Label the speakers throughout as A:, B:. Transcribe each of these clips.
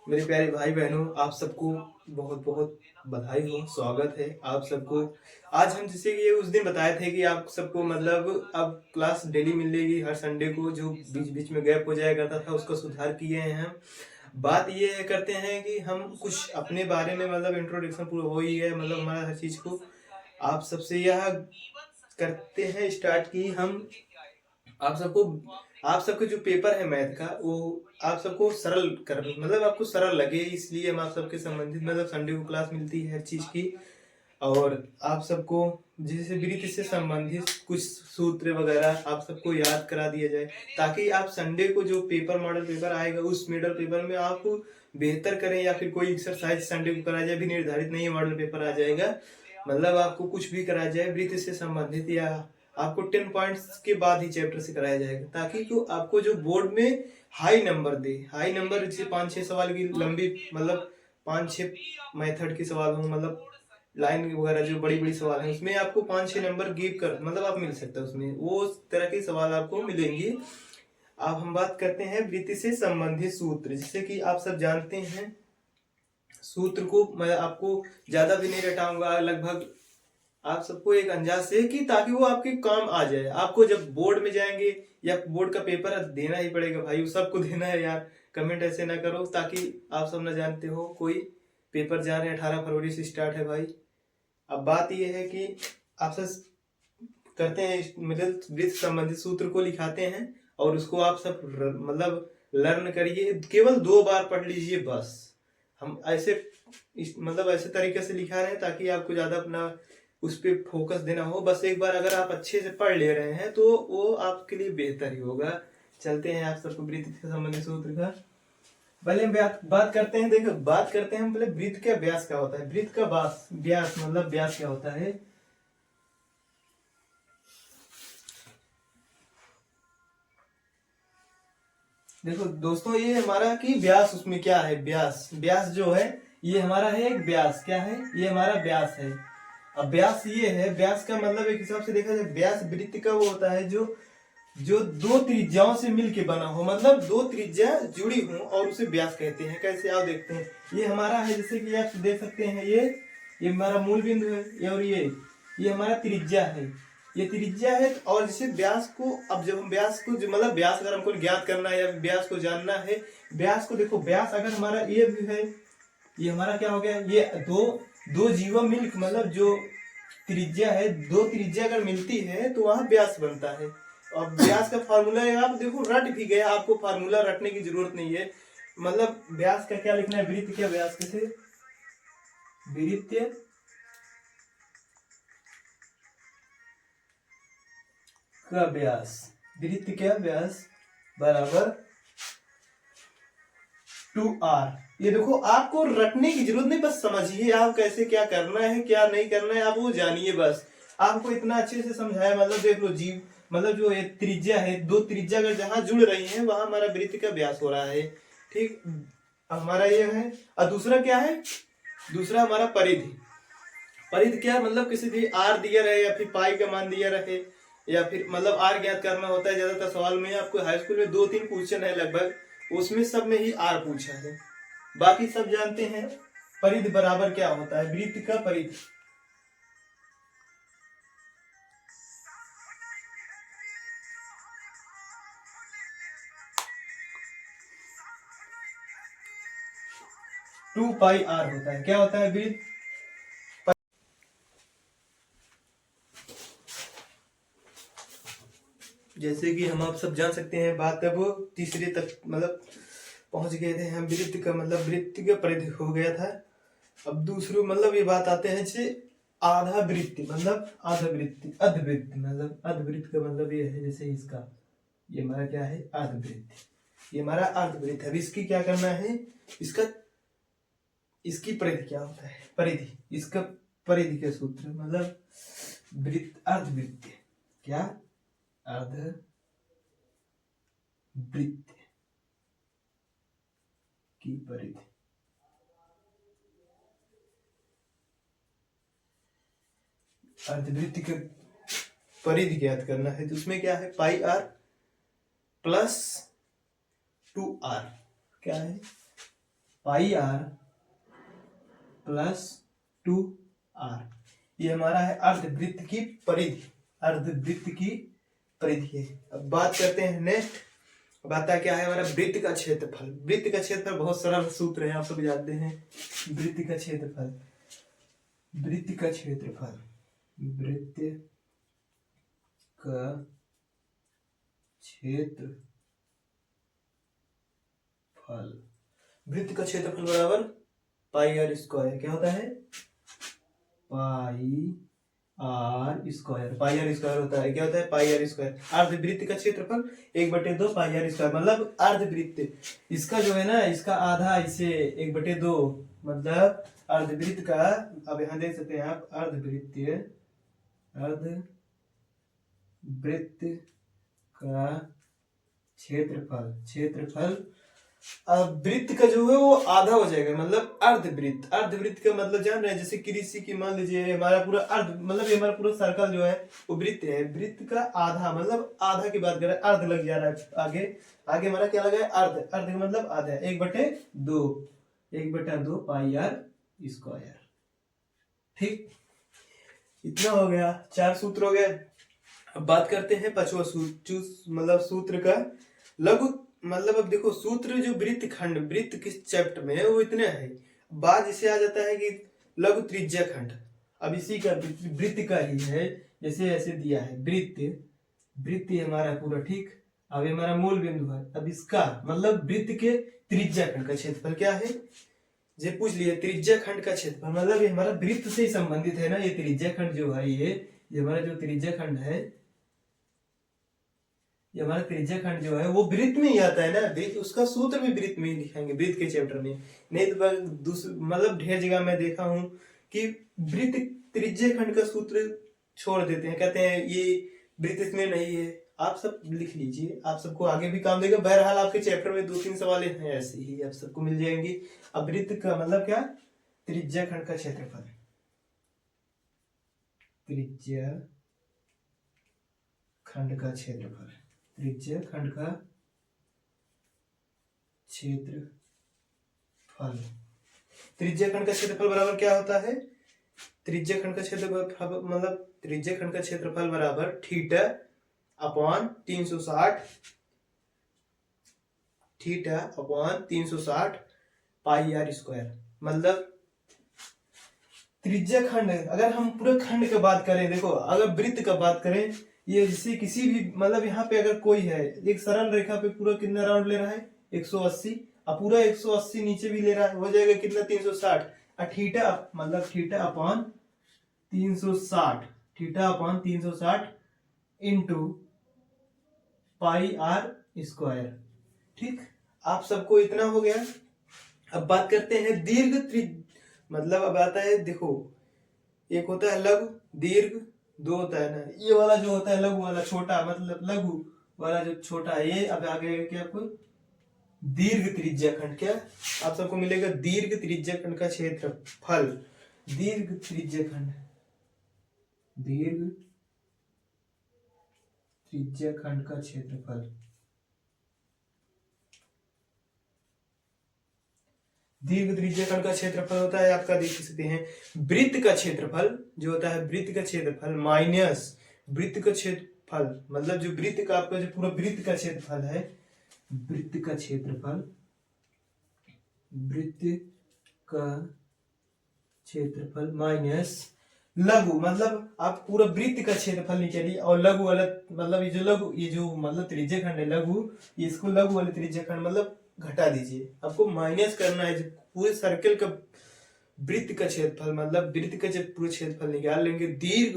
A: मेरे प्यारे भाई बहनों, आप सबको बहुत बहुत बधाई हो, स्वागत है आप सबको। आज हम जैसे कि उस दिन बताए थे कि आप सबको मतलब अब क्लास डेली मिलेगी हर संडे को, जो बीच बीच में गैप हो जाया करता था उसका सुधार किए हैं हम। बात ये है करते हैं कि हम कुछ अपने बारे में मतलब इंट्रोडक्शन पूरा हो ही है, मतलब हमारा हर चीज को आप सबसे यह करते हैं स्टार्ट की हम आप सबको आप सबके जो पेपर है मैथ का वो आप सबको सरल कर मतलब आपको सरल लगे, इसलिए हम आप सबके संबंधित मतलब संडे को क्लास मिलती है हर चीज की। और आप सबको जैसे वृत्ति से संबंधित कुछ सूत्र वगैरह आप सबको याद करा दिया जाए, ताकि आप संडे को जो पेपर मॉडल पेपर आएगा उस मॉडल पेपर में आप बेहतर करें, या फिर कोई एक्सरसाइज संडे को कराया जाए भी निर्धारित नहीं है, मॉडल पेपर आ जाएगा। मतलब आपको कुछ भी कराया जाए वृत्ति से संबंधित, या आपको 10 पॉइंट्स के बाद ही चैप्टर से कराया जाएगा, ताकि को आपको जो बोर्ड में हाई नंबर दे। हाई नंबर जैसे 5-6 सवाल की लंबी मतलब 5-6 मेथड के सवाल हो, मतलब लाइन वगैरह जो बड़ी बड़ी सवाल है उसमें आपको 5-6 नंबर गिव कर मतलब आप मिल सकता है, उसमें वो उस तरह के सवाल आपको मिलेंगे। अब हम बात करते हैं वृत्ति से संबंधित सूत्र, जिससे कि आप सब जानते हैं। सूत्र को मैं आपको ज्यादा भी नहीं रटाऊंगा, लगभग आप सबको एक अंदाज से, कि ताकि वो आपके काम आ जाए। आपको जब बोर्ड में जाएंगे या बोर्ड का पेपर देना ही पड़ेगा भाई, सबको देना है यार, कमेंट ऐसे ना करो, ताकि आप सब ना जानते हो कोई पेपर जा रहे हैं 18 फरवरी से स्टार्ट है भाई। अब बात यह है कि आप सब करते हैं मिडिल वृत्त संबंधित सूत्र को लिखाते हैं, और उसको आप सब मतलब लर्न करिए, केवल 2 बार पढ़ लीजिए बस। हम ऐसे मतलब ऐसे तरीके से लिखा रहे हैं ताकि आपको ज्यादा अपना उस पर फोकस देना हो। बस एक बार अगर आप अच्छे से पढ़ ले रहे हैं तो वो आपके लिए बेहतर ही होगा। चलते हैं आप सबको वृत्त से संबंधित सूत्र का। पहले हम बात करते हैं, देखो बात करते हैं हम पहले वृत्त का व्यास क्या होता है। वृत्त का व्यास मतलब व्यास क्या होता है। देखो दोस्तों, ये हमारा कि व्यास उसमें क्या है, व्यास व्यास जो है ये हमारा है एक व्यास, क्या है ये हमारा व्यास है। अब व्यास ये है, व्यास का मतलब एक हिसाब से देखा जाए व्यास वृत्त का वो होता है जो जो 2 त्रिज्याओं से मिलके बना हो, मतलब 2 त्रिज्या जुड़ी हो और उसे व्यास कहते हैं। कैसे आओ देखते हैं। ये हमारा है, जैसे कि आप देख सकते हैं, ये हमारा मूल बिंदु है, और ये हमारा त्रिज्या है, ये त्रिज्या है। और जैसे व्यास को, अब जब हम व्यास को मतलब व्यास अगर हमको ज्ञात करना है या व्यास को जानना है, व्यास को देखो, व्यास अगर हमारा ये भी है, ये हमारा क्या हो गया, ये दो दो जीवा मिल्क मतलब जो त्रिज्या है, 2 त्रिज्या अगर मिलती है तो वहां व्यास बनता है। अब व्यास का फार्मूला आप देखो रट भी गया, आपको फार्मूला रटने की जरूरत नहीं है। मतलब व्यास का क्या लिखना है, वृत्त क्या व्यास कैसे, वृत्त का व्यास, वृत्त का व्यास बराबर 2r। ये देखो आपको रटने की जरूरत नहीं, बस समझिए आप कैसे क्या करना है क्या नहीं करना है, आप वो जानिए बस। आपको इतना अच्छे से समझाया, मतलब देख लो जीव मतलब जो ये त्रिज्या है, 2 त्रिज्या अगर जहां जुड़ रही है वहां हमारा वृत्त का व्यास हो रहा है। ठीक, हमारा ये है। और दूसरा क्या है, दूसरा हमारा परिधि। परिधि क्या मतलब किसी भी आर दिया रहे या फिर पाई का मान दिया रहे, या फिर मतलब आर ज्ञात करना होता है ज्यादातर सवाल में। आपको हाई स्कूल में 2-3 क्वेश्चन है लगभग, उसमें सब में ही आर पूछा है, बाकी सब जानते हैं। परिधि बराबर क्या होता है, वृत्त का परिधि। टू पाई आर होता है, क्या होता है वृत्त। जैसे कि हम आप सब जान सकते हैं, बात अब तीसरे तक मतलब पहुंच गए थे हम। वृत्त का मतलब वृत्त का परिधि हो गया था। अब दूसरे मतलब ये बात आते हैं जैसे आधा वृत्त मतलब आधा वृत्त, अर्धवृत्त मतलब अर्धवृत्त का मतलब ये है, जैसे इसका ये हमारा क्या है अर्धवृत्त, ये हमारा अर्धवृत्त है। अब इसकी क्या करना है, इसका इसकी परिधि क्या होता है, परिधि इसका परिधि का सूत्र मतलब वृत्त अर्धवृत्त, क्या अर्धवृत्त की परिधि। अर्धवृत्त के परिधि ज्ञात करना है तो उसमें क्या है, पाई आर प्लस 2r, क्या है पाई आर प्लस 2r। ये हमारा है अर्धवृत्त की परिधि, अर्धवृत्त की परिधि है। अब बात करते हैं नेक्स्ट, अब आता क्या है हमारा वृत्त का क्षेत्रफल। वृत्त का क्षेत्रफल बहुत सरल सूत्र है, आप सब जानते हैं। वृत्त का क्षेत्रफल, वृत्त का क्षेत्रफल, वृत्त का क्षेत्रफल, वृत्त का क्षेत्रफल बराबर पाई आर स्क्वायर। क्या होता है? Pi r square. Pi r square होता है, क्या होता है? Pi r square. अर्धवृत्त का क्षेत्रफल 1/2 पाई आर स्क्वायर, मतलब अर्धवृत्त इसका जो है ना, इसका आधा इसे 1/2, मतलब अर्धवृत्त का, अब यहाँ देख सकते हैं आप, अर्धवृत्त, अर्धवृत्त का क्षेत्रफल, क्षेत्रफल वृत्त का जो है वो आधा हो जाएगा, मतलब अर्धवृत्त। अर्धवृत्त का मतलब जान रहे हैं, जैसे कृषि की मान लीजिए हमारा पूरा अर्ध, मतलब ये हमारा पूरा सर्कल जो है वो वृत्त है। वृत्त का आधा, मतलब आधा की बात करें, अर्ध लग जा रहा है आगे। आगे हमारा क्या लगा है? अर्ध। अर्ध का मतलब आधा, 1/2, 1/2 पाई आर स्क्वायर। ठीक, इतना हो गया, 4 सूत्र हो गए। अब बात करते हैं पांचवा सूत्र, मतलब सूत्र का लघु, मतलब अब देखो सूत्र जो वृत्त खंड, वृत्त किस चैप्टर में है वो इतने है। बाद इसे आ जाता है कि लघु त्रिज्या खंड। अब इसी का वृत्त का ही है, जैसे ऐसे दिया है वृत्त, वृत्त हमारा पूरा। ठीक, अब ये हमारा मूल बिंदु है। अब इसका मतलब वृत्त के त्रिज्या खंड का क्षेत्रफल क्या है, ये पूछ लिए। त्रिज्या खंड का क्षेत्रफल मतलब ये हमारा वृत्त से ही संबंधित है ना, ये त्रिज्या खंड जो है, ये हमारा जो त्रिज्या खंड है, ये हमारा त्रिज्या खंड जो है वो वृत्त में ही आता है ना। वृत्त, उसका सूत्र भी वृत्त में ही लिखेंगे, वृत्त के चैप्टर में। नहीं तो मतलब ढेर जगह मैं देखा हूं कि वृत्त त्रिज्या खंड का सूत्र छोड़ देते हैं, कहते हैं ये वृत्त में नहीं है। आप सब लिख लीजिए, आप सबको आगे भी काम देगा। बहरहाल आपके चैप्टर में 2-3 सवाल हैं ऐसे ही, आप सबको मिल जाएंगे। अब वृत्त का मतलब क्या? त्रिज्या खंड का क्षेत्रफल, त्रिज्या खंड का क्षेत्रफल, त्रिज्या खंड का क्षेत्रफल। त्रिज्या खंड का क्षेत्रफल बराबर क्या होता है? त्रिज्या खंड का क्षेत्रफल मतलब त्रिज्या खंड का क्षेत्रफल बराबर theta upon 360, theta upon 360 pi r square. मतलब त्रिज्या खंड, अगर हम पूरे खंड की बात करें, देखो अगर वृत्त का बात करें, ये जिससे किसी भी, मतलब यहाँ पे अगर कोई है, एक सरल रेखा पे पूरा कितना राउंड ले रहा है? 180, और पूरा 180 नीचे भी ले रहा है, हो जाएगा कितना? 360। और थीटा मतलब theta upon 360, theta upon 360 into pi r square. ठीक, आप सबको इतना हो गया। अब बात करते हैं दीर्घ मतलब अब आता है, देखो एक होता है लघु, दीर्घ, दो होता है ना, ये वाला जो होता है लघु वाला, छोटा, मतलब लघु वाला जो छोटा है ये। अब आगे क्या आपको? दीर्घ त्रिज्या खंड। क्या आप सबको मिलेगा? दीर्घ त्रिज्या खंड का क्षेत्रफल, दीर्घ त्रिज्या खंड, दीर्घ त्रिज्या खंड का क्षेत्रफल। दीर्घ त्रिज्या खंड का क्षेत्रफल होता है आपका, देख सकते हैं, वृत्त का क्षेत्रफल जो होता है, वृत्त का क्षेत्रफल माइनस वृत्त का क्षेत्रफल, मतलब जो वृत्त का आपका जो पूरा वृत्त का क्षेत्रफल है, वृत्त का क्षेत्रफल, वृत्त का क्षेत्रफल माइनस लघु, मतलब आप पूरा वृत्त का क्षेत्रफल निकालिए, और लघु वाला मतलब ये जो लघु, ये जो मतलब त्रिज्या खंड है लघु, इसको लघु वाले त्रिज्या खंड मतलब घटा दीजिए। आपको माइनस करना है पूरे सर्कल का वृत्त का क्षेत्रफल, मतलब वृत्त का जब पूरे क्षेत्रफल निकाल लेंगे। दीर्घ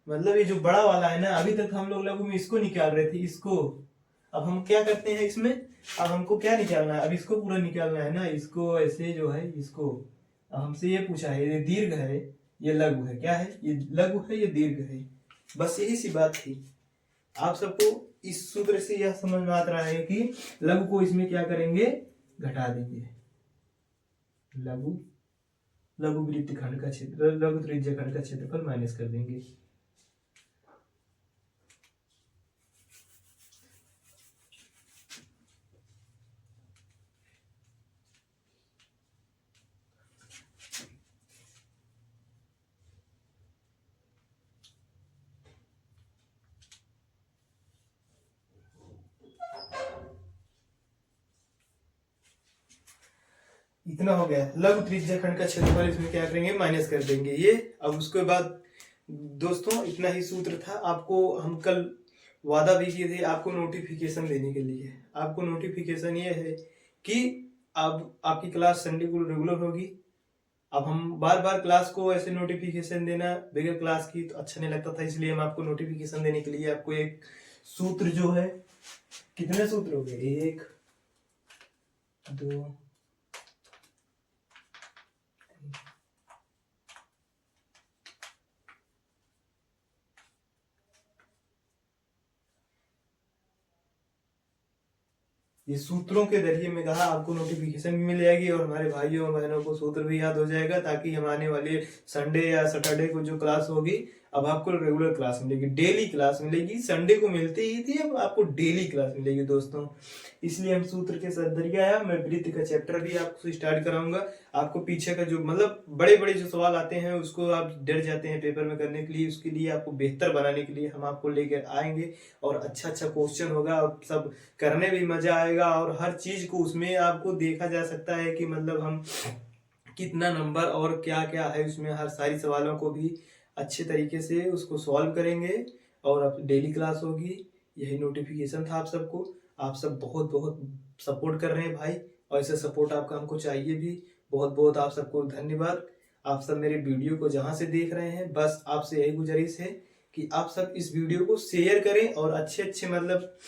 A: मतलब ये जो बड़ा वाला है ना, अभी तक हम लोग लघु में इसको निकाल रहे थे, इसको। अब हम क्या करते हैं इसमें, अब हमको क्या निकालना है? अब इसको पूरा निकालना है ना, इसको ऐसे जो है इसको। अब हमसे ये पूछा है, ये दीर्घ है, ये लघु है, क्या है? ये लघु है, ये दीर्घ है। बस यही सी बात थी। आप सबको इस सूत्र से यह समझ में आ रहा है कि लघु को इसमें क्या करेंगे? घटा देंगे। लघु, लघु वृत्त खंड का क्षेत्र, लघु त्रिज्या खंड का क्षेत्रफल माइनस कर देंगे। इतना हो गया। लघु त्रिज्या खंड का क्षेत्रफल इसमें क्या करेंगे, माइनस कर देंगे ये। अब उसके बाद दोस्तों इतना ही सूत्र था। आपको हम कल वादा भी किए थे आपको नोटिफिकेशन देने के लिए। आपको नोटिफिकेशन ये है कि अब आपकी क्लास संडे को रेगुलर होगी। अब हम बार बार क्लास को ऐसे नोटिफिकेशन देना बगैर क्लास की तो अच्छा नहीं लगता था, इसलिए हम आपको नोटिफिकेशन देने के लिए आपको एक सूत्र जो है, कितने सूत्र हो गए, 1 2 ये सूत्रों के जरिए में कहा आपको नोटिफिकेशन भी मिल जाएगी और हमारे भाइयों बहनों को सूत्र भी याद हो जाएगा, ताकि हम आने वाले संडे या सैटरडे को जो क्लास होगी अब आपको रेगुलर क्लास मिलेगी, डेली क्लास मिलेगी। संडे को मिलती ही थी, अब आपको डेली क्लास मिलेगी दोस्तों। इसलिए हम सूत्र के साथ जरिए आया। मैं वृत्त का चैप्टर भी आपको स्टार्ट कराऊंगा। आपको पीछे का जो मतलब बड़े बड़े जो सवाल आते हैं उसको आप डर जाते हैं पेपर में करने के लिए, उसके लिए आपको बेहतर बनाने के लिए हम आपको लेकर आएंगे और अच्छा अच्छा क्वेश्चन होगा और सब करने भी मजा आएगा और हर चीज को उसमें आपको देखा जा सकता है कि मतलब हम कितना नंबर और क्या क्या है उसमें, हर सारी सवालों को भी अच्छे तरीके से उसको सॉल्व करेंगे और अब डेली क्लास होगी। यही नोटिफिकेशन था आप सबको। आप सब बहुत बहुत सपोर्ट कर रहे हैं भाई, और ऐसा सपोर्ट आपका हमको चाहिए भी। बहुत बहुत आप सबको धन्यवाद। आप सब मेरे वीडियो को जहां से देख रहे हैं, बस आपसे यही गुजारिश है कि आप सब इस वीडियो को शेयर करें और अच्छे अच्छे मतलब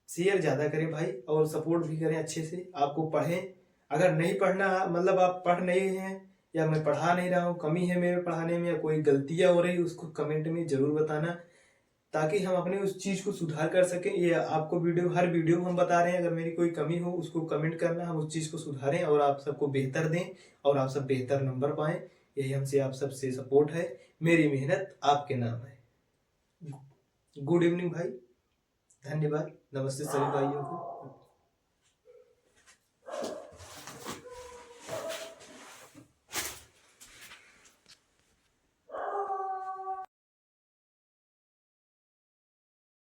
A: शेयर ज्यादा करें भाई, और सपोर्ट भी करें अच्छे से। आपको पढ़ें, अगर नहीं पढ़ना मतलब आप पढ़ नहीं हैं या मैं पढ़ा नहीं रहा हूँ, कमी है मेरे पढ़ाने में या कोई गलतियां हो रही, उसको कमेंट में जरूर बताना, ताकि हम अपने उस चीज को सुधार कर सकें। ये आपको वीडियो, हर वीडियो में हम बता रहे हैं, अगर मेरी कोई कमी हो उसको कमेंट करना, हम उस चीज को सुधारें और आप सबको बेहतर दें और आप सब बेहतर नंबर पाएं। यही हमसे आप सबसे सपोर्ट है। मेरी मेहनत आपके नाम है। गुड इवनिंग भाई, धन्यवाद, नमस्ते सभी भाइयों को।